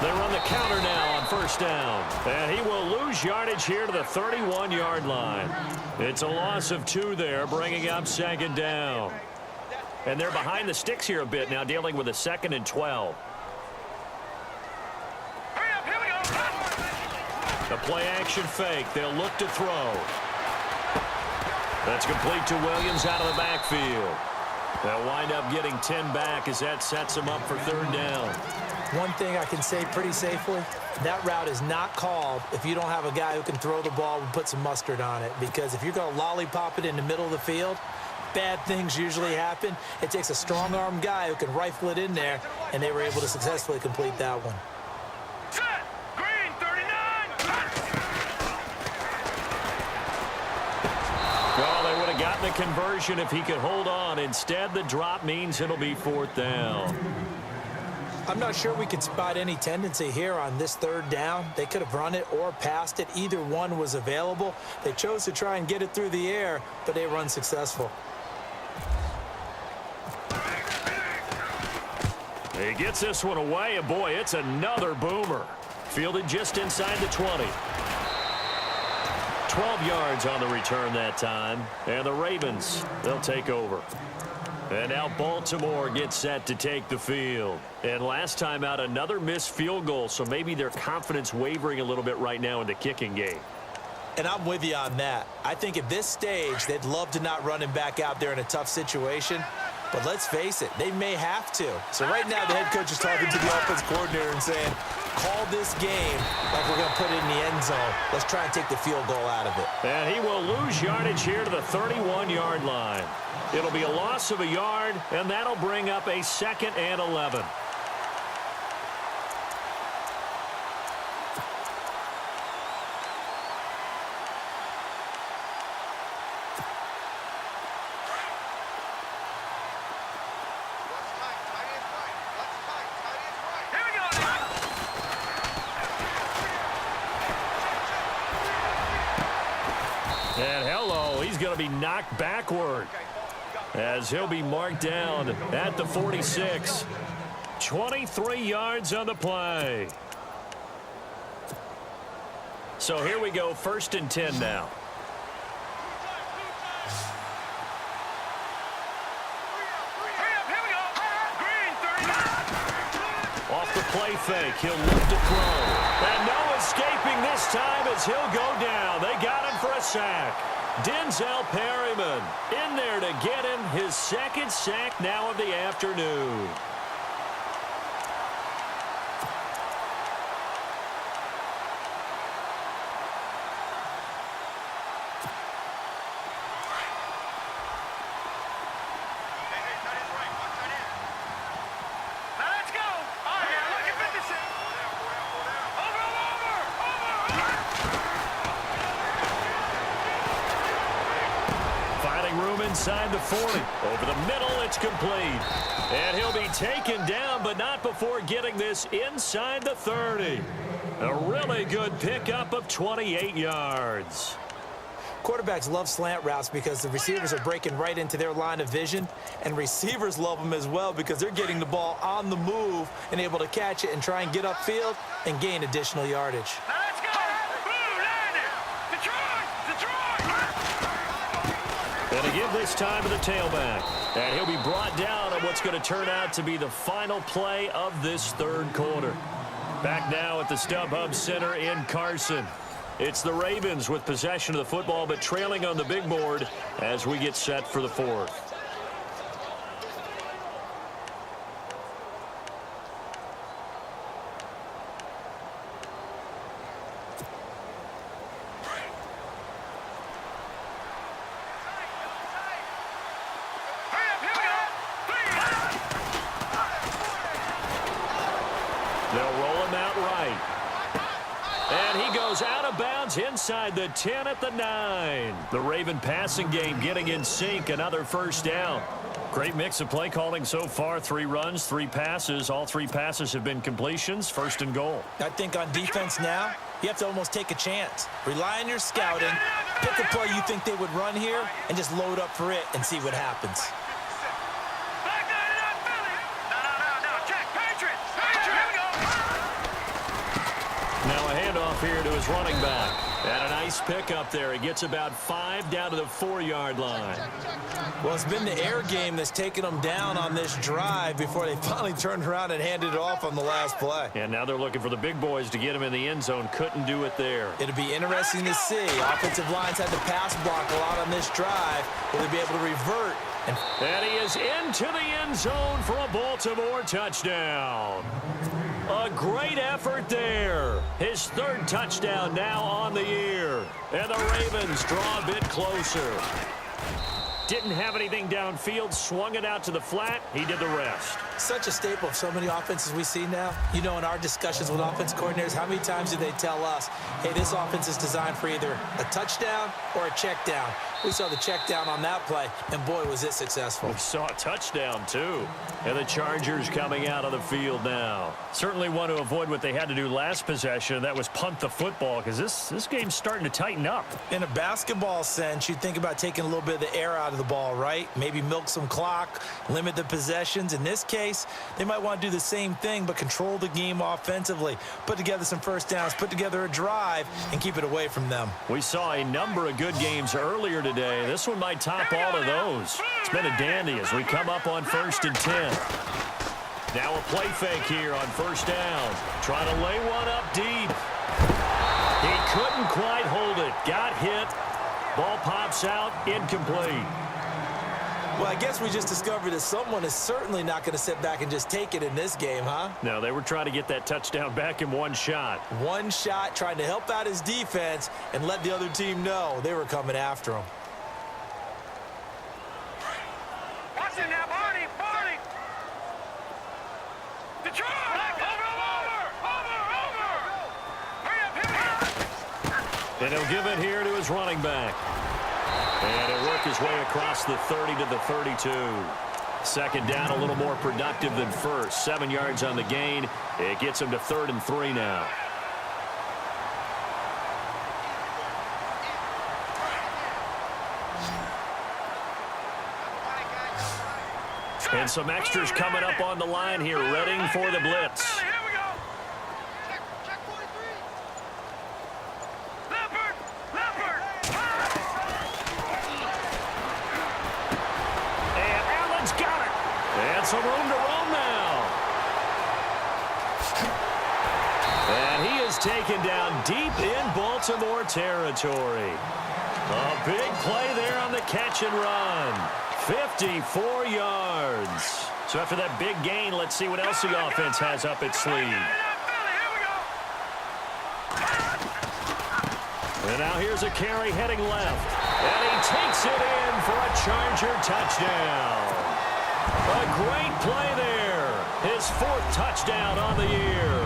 They run the counter now on first down. And he will lose yardage here to the 31-yard line. It's a loss of 2 there, bringing up second down. And they're behind the sticks here a bit now, dealing with a 2nd and 12. The play-action fake. They'll look to throw. That's complete to Williams out of the backfield. They'll wind up getting 10 back as that sets them up for 3rd down. One thing I can say pretty safely, that route is not called if you don't have a guy who can throw the ball and put some mustard on it. Because if you're going to lollipop it in the middle of the field, bad things usually happen. It takes a strong-arm guy who can rifle it in there, and they were able to successfully complete that one. Set! Green, 39! Well, they would have gotten the conversion if he could hold on. Instead, the drop means it'll be 4th down. I'm not sure we could spot any tendency here on this 3rd down. They could have run it or passed it. Either one was available. They chose to try and get it through the air, but they were unsuccessful. He gets this one away, and boy, it's another boomer. Fielded just inside the 20. 12 yards on the return that time, and the Ravens, they'll take over. And now Baltimore gets set to take the field. And last time out, another missed field goal, so maybe their confidence wavering a little bit right now in the kicking game. And I'm with you on that. I think at this stage, they'd love to not run him back out there in a tough situation. But let's face it, they may have to. So right now, the head coach is talking to the offense coordinator and saying, call this game like we're going to put it in the end zone. Let's try and take the field goal out of it. And he will lose yardage here to the 31-yard line. It'll be a loss of a yard, and that'll bring up a 2nd and 11. And hello, he's going to be knocked backward as he'll be marked down at the 46. 23 yards on the play. So here we go, 1st and 10 now. Off the play fake, he'll look to throw. And no escaping this time as he'll go down. They got him for a sack. Denzel Perryman in there to get him his 2nd sack now of the afternoon. Inside the 40. Over the middle, it's complete. And he'll be taken down, but not before getting this inside the 30. A really good pickup of 28 yards. Quarterbacks love slant routes because the receivers are breaking right into their line of vision, and receivers love them as well because they're getting the ball on the move and able to catch it and try and get upfield and gain additional yardage. Let's go! Blue landed! Detroit! And to give this time to the tailback. And he'll be brought down on what's going to turn out to be the final play of this 3rd quarter. Back now at the StubHub Center in Carson. It's the Ravens with possession of the football, but trailing on the big board as we get set for the 4th. They'll roll him out right. And he goes out of bounds inside the 10 at the 9. The Raven passing game getting in sync. Another 1st down. Great mix of play calling so far. 3 runs, 3 passes. All 3 passes have been completions. 1st and goal. I think on defense now, you have to almost take a chance. Rely on your scouting. Pick a play you think they would run here and just load up for it and see what happens. off here to his running back. And a nice pick up there. He gets about 5 down to the 4-yard line. Well, it's been the air game that's taken them down on this drive before they finally turned around and handed it off on the last play. And now they're looking for the big boys to get him in the end zone. Couldn't do it there. It'll be interesting to see. Offensive lines had to pass block a lot on this drive. Will they be able to revert? And he is into the end zone for a Baltimore touchdown. A great effort there. His 3rd touchdown now on the year. And the Ravens draw a bit closer. Didn't have anything downfield, swung it out to the flat. He did the rest. Such a staple of so many offenses we see now. You know, in our discussions with offense coordinators, how many times do they tell us, hey, this offense is designed for either a touchdown or a check down. We saw the check down on that play, and boy, was it successful. We saw a touchdown, too. And the Chargers coming out on the field now. Certainly want to avoid what they had to do last possession. That was punt the football, because this game's starting to tighten up. In a basketball sense, you think about taking a little bit of the air out of the ball, right? Maybe milk some clock, limit the possessions. In this case, they might want to do the same thing, but control the game offensively. Put together some first downs, put together a drive, and keep it away from them. We saw a number of good games earlier today. This one might top all of those. It's been a dandy as we come up on 1st and 10. Now a play fake here on 1st down. Trying to lay one up deep. He couldn't quite hold it. Got hit. Ball pops out. Incomplete. Well, I guess we just discovered that someone is certainly not going to sit back and just take it in this game, huh? No, they were trying to get that touchdown back in one shot. One shot, trying to help out his defense and let the other team know they were coming after him. Watch it now, Barney! Detroit! Over! And he'll give it here to his running back. And he'll work his way across the 30 to the 32. 2nd down, a little more productive than first. 7 yards on the gain. It gets him to 3rd and 3 now. And some extras coming up on the line here, readying for the blitz. Here we go! Check 43! Leopard! And Allen's got it. And some room to roam now. And he is taken down deep in Baltimore territory. A big play there on the catch and run. 54 yards. So after that big gain, let's see what else the offense has up its sleeve. And now here's a carry heading left. And he takes it in for a Charger touchdown. A great play there. His 4th touchdown on the year.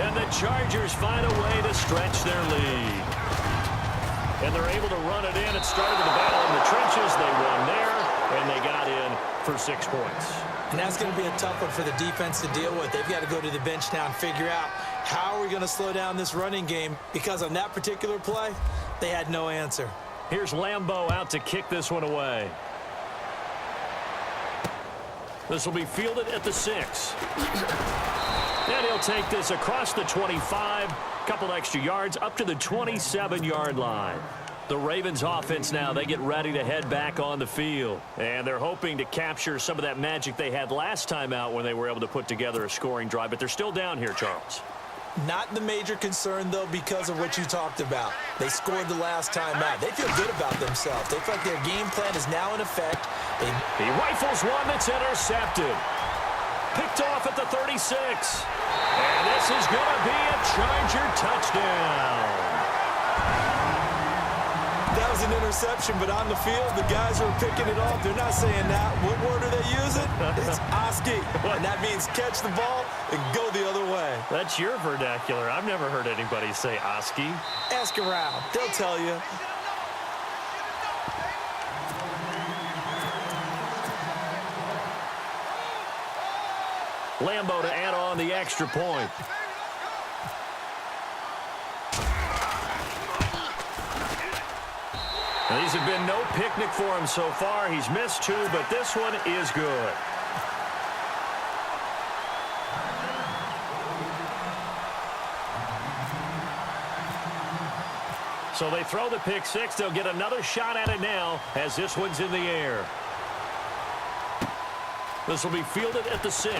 And the Chargers find a way to stretch their lead. And they're able to run it in. It started the battle in the trenches. They won there. And they got in for 6 points. And that's going to be a tough one for the defense to deal with. They've got to go to the bench now and figure out how are we going to slow down this running game, because on that particular play, they had no answer. Here's Lambeau out to kick this one away. This will be fielded at the 6. And he'll take this across the 25, couple extra yards, up to the 27-yard line. The Ravens offense now, they get ready to head back on the field. And they're hoping to capture some of that magic they had last time out when they were able to put together a scoring drive. But they're still down here, Charles. Not the major concern, though, because of what you talked about. They scored the last time out. They feel good about themselves. They feel like their game plan is now in effect. He rifles one that's intercepted. Picked off at the 36. And this is going to be a Charger touchdown. That was an interception, but on the field, the guys who are picking it off, they're not saying that. What word are they using? It's Oski. And that means catch the ball and go the other way. That's your vernacular. I've never heard anybody say Oski. Ask around. They'll tell you. Lambeau to add on the extra point. Now, these have been no picnic for him so far. He's missed 2, but this one is good. So they throw the pick six. They'll get another shot at it now as this one's in the air. This will be fielded at the 6.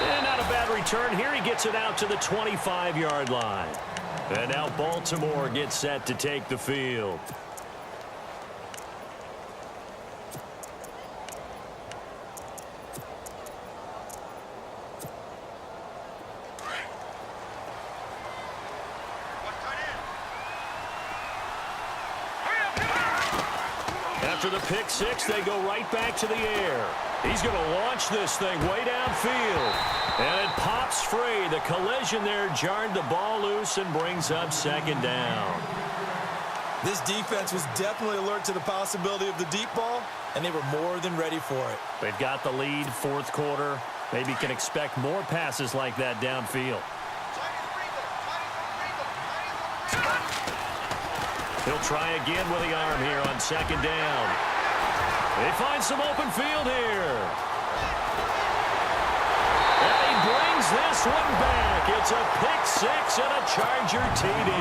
And not a bad return here. He gets it out to the 25-yard line. And now Baltimore gets set to take the field. After the pick six, they go right back to the air. He's going to launch this thing way downfield. And it pops free. The collision there jarred the ball loose and brings up second down. This defense was definitely alert to the possibility of the deep ball, and they were more than ready for it. They've got the lead, fourth quarter. Maybe can expect more passes like that downfield. He'll try again with the arm here on second down. They find some open field here. And he brings this one back. It's a pick six and a Charger TD.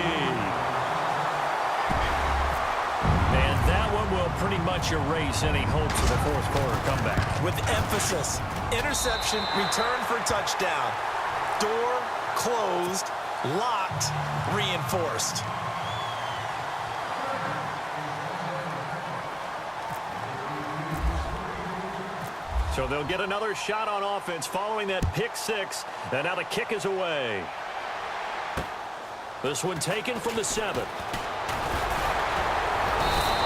And that one will pretty much erase any hopes of a fourth quarter comeback. With emphasis, interception, return for touchdown. Door closed, locked, reinforced. So they'll get another shot on offense following that pick six. And now the kick is away. This one taken from the 7.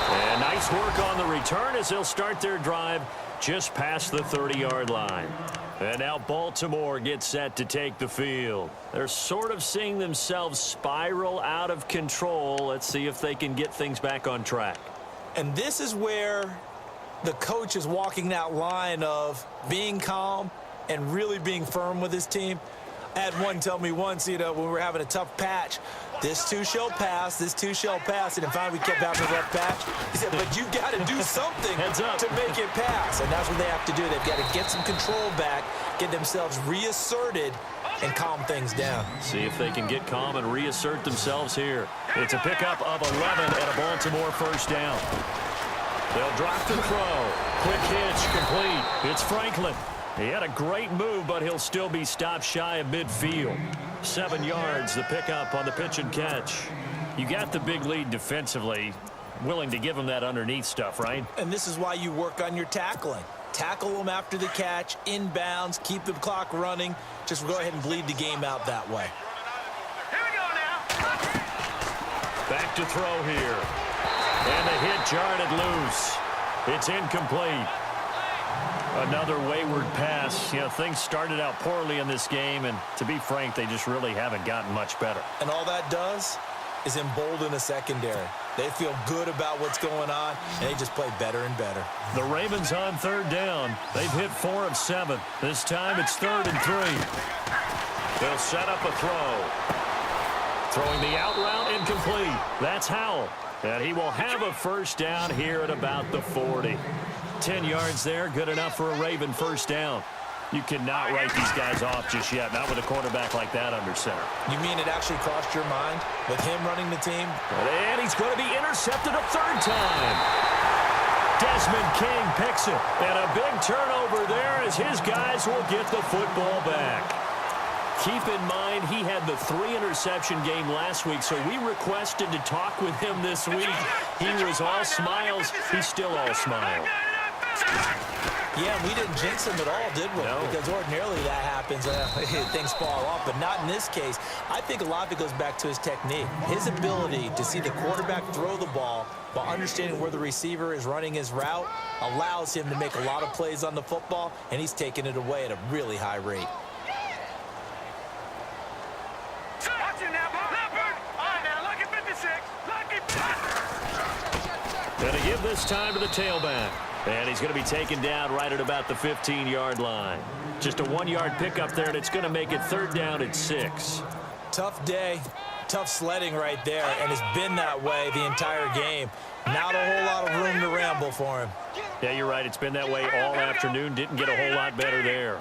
And nice work on the return as they'll start their drive just past the 30-yard line. And now Baltimore gets set to take the field. They're sort of seeing themselves spiral out of control. Let's see if they can get things back on track. And this is where the coach is walking that line of being calm and really being firm with his team. I had one tell me once, when we were having a tough patch, this too shall pass, this too shall pass, and finally we kept having a rough patch. He said, but you got to do something to make it pass, and that's what they have to do. They've got to get some control back, get themselves reasserted, and calm things down. See if they can get calm and reassert themselves here. It's a pickup of 11 and a Baltimore first down. They'll drop the throw. Quick hitch, complete. It's Franklin. He had a great move, but he'll still be stopped shy of midfield. 7 yards, the pickup on the pitch and catch. You got the big lead defensively. Willing to give him that underneath stuff, right? And this is why you work on your tackling. Tackle them after the catch, inbounds, keep the clock running. Just go ahead and bleed the game out that way. Here we go now. Back to throw here. And the hit jarred it loose. It's incomplete. Another wayward pass. Things started out poorly in this game, and to be frank, they just really haven't gotten much better. And all that does is embolden a secondary. They feel good about what's going on, and they just play better and better. The Ravens on third down. They've hit 4 of 7. This time it's 3rd and 3. They'll set up a throw. Throwing the out route, incomplete. That's Howell. And he will have a first down here at about the 40. 10 yards there, good enough for a Raven first down. You cannot write these guys off just yet, not with a quarterback like that under center. You mean it actually crossed your mind with him running the team? And he's going to be intercepted a 3rd time. Desmond King picks it. And a big turnover there as his guys will get the football back. Keep in mind, he had the 3-interception game last week, so we requested to talk with him this week. He was all smiles. He's still all smiles. Yeah, we didn't jinx him at all, did we? No. Because ordinarily that happens. Things fall off, but not in this case. I think a lot of it goes back to his technique. His ability to see the quarterback throw the ball while understanding where the receiver is running his route allows him to make a lot of plays on the football, and he's taking it away at a really high rate. Watch it now, Leopard. All right, now, lucky 56. Lucky 56. Going to give this time to the tailback. And he's going to be taken down right at about the 15-yard line. Just a 1-yard pickup there, and it's going to make it 3rd down at 6. Tough day, tough sledding right there, and it's been that way the entire game. Not a whole lot of room to ramble for him. Yeah, you're right. It's been that way all afternoon. Didn't get a whole lot better there.